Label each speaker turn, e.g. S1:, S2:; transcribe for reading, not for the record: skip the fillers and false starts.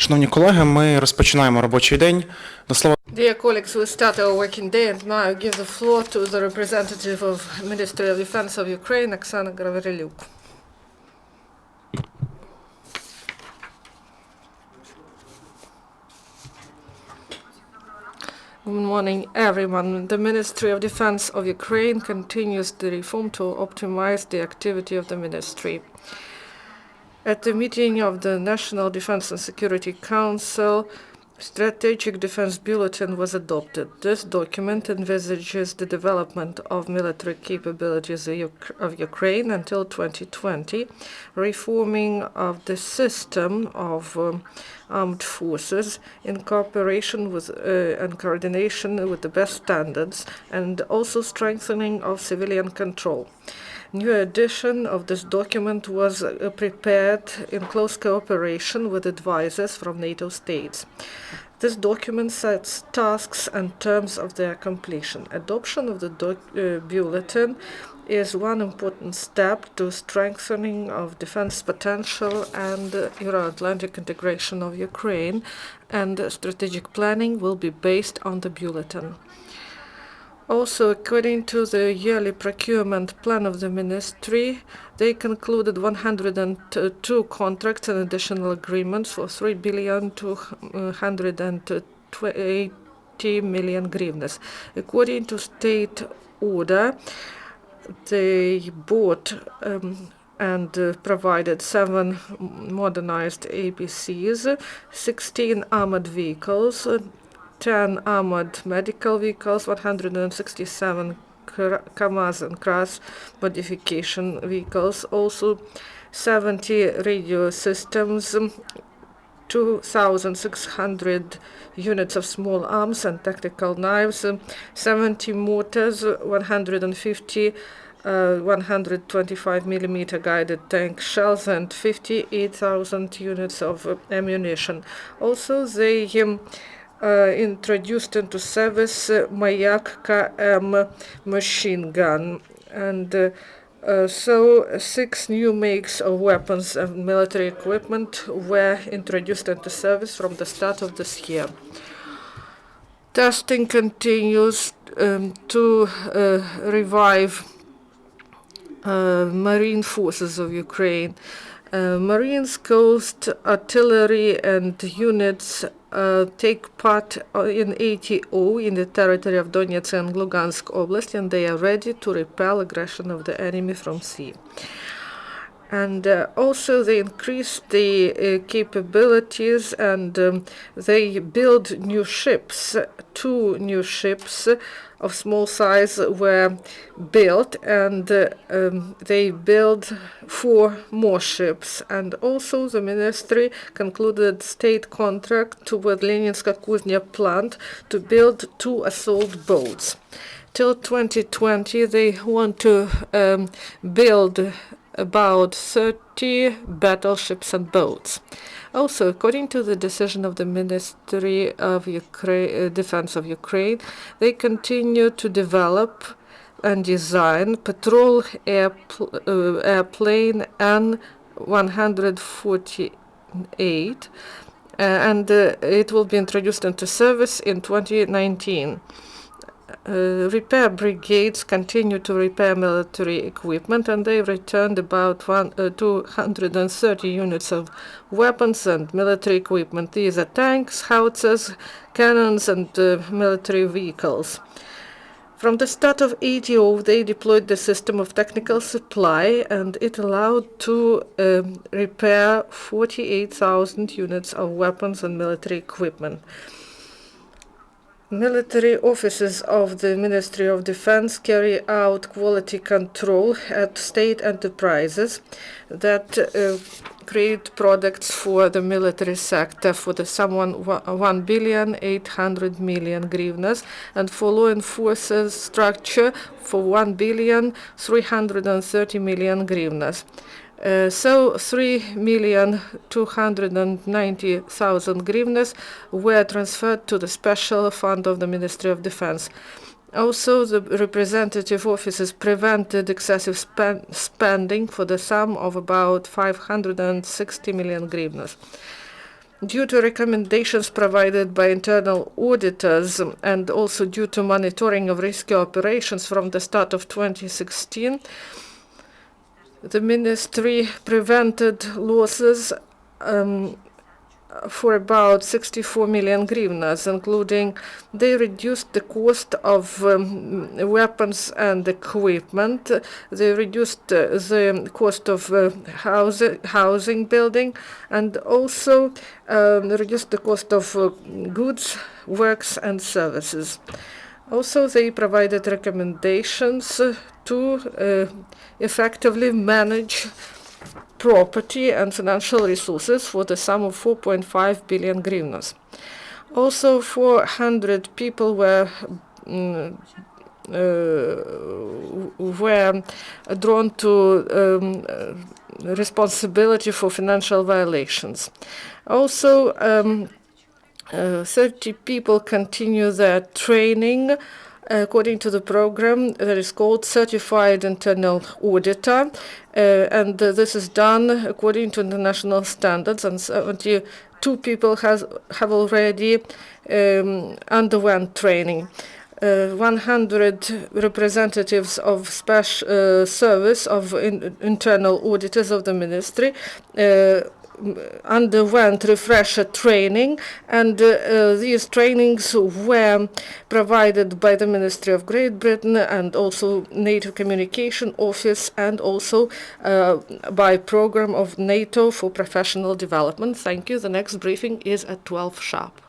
S1: Шановні колеги, ми розпочинаємо робочий день. До слова.
S2: Dear colleagues, we'll start our working day, and now I give the floor to the representative of Ministry of Defense of Ukraine, Oksana Havryliuk. Good morning, everyone. The Ministry of Defense of Ukraine continues the reform to optimize the activity of the ministry. At the meeting of the National Defense and Security Council, Strategic Defense Bulletin was adopted. This document envisages the development of military capabilities of Ukraine until 2020, reforming of the system of armed forces in cooperation with and coordination with the best standards, and also strengthening of civilian control. New edition of this document was prepared in close cooperation with advisors from NATO states. This document sets tasks and terms of their completion. Adoption of the bulletin is one important step to strengthening of defense potential and Euro-Atlantic integration of Ukraine, and strategic planning will be based on the bulletin. Also, according to the yearly procurement plan of the ministry, they concluded 102 contracts and additional agreements for 3,280 million hryvnias. According to state order, they bought and provided 7 modernized APCs, 16 armored vehicles, 10 armored medical vehicles, 167 KAMAZ and KRAS modification vehicles, also 70 radio systems, 2,600 units of small arms and tactical knives, 70 mortars, 150 125 mm guided tank shells, and 58,000 units of ammunition. Also, they introduced into service Mayak KM machine gun, and so 6 new makes of weapons and military equipment were introduced into service from the start of this year. Testing continues to revive Marine Forces of Ukraine. Marines, Coast Artillery and units take part in ATO in the territory of Donetsk and Lugansk Oblast, and they are ready to repel aggression of the enemy from sea. And also they increase the capabilities, and they build new ships. 2 new ships of small size were built, and they build 4 more ships. And also the ministry concluded state contract with Leninska Kuznia plant to build 2 assault boats. Till 2020 they want to build about 30 battleships and boats. Also, according to the decision of the Ministry of Defense of Ukraine, they continue to develop and design patrol airplane N-148, and it will be introduced into service in 2019. Repair brigades continue to repair military equipment, and they returned about 230 units of weapons and military equipment. These are tanks, howitzers, cannons, and military vehicles. From the start of ATO, they deployed the system of technical supply, and it allowed to repair 48,000 units of weapons and military equipment. Military officers of the Ministry of Defense carry out quality control at state enterprises that create products for the military sector for the sum of 1,800,000,000 hryvnias, and for law enforcement structure for 1,330,000,000 hryvnias. So 3,290,000 hryvnias were transferred to the special fund of the Ministry of Defense. Also, the representative offices prevented excessive spending for the sum of about 560 million hryvnias. Due to recommendations provided by internal auditors and also due to monitoring of risky operations from the start of 2016, the Ministry prevented losses for about 64 million hryvnias, including they reduced the cost of weapons and equipment, they reduced the cost of housing building, and also reduced the cost of goods, works, and services. Also, they provided recommendations to effectively manage property and financial resources for the sum of 4.5 billion hryvnias. Also, 400 people were drawn to responsibility for financial violations. Also, 30 people continue their training according to the program that is called Certified Internal Auditor, and this is done according to international standards, and 72 people have already underwent training. 100 representatives of special service of internal auditors of the ministry underwent refresher training, and these trainings were provided by the Ministry of Great Britain and also NATO Communication Office, and also by program of NATO for professional development. Thank you. The next briefing is at 12 sharp.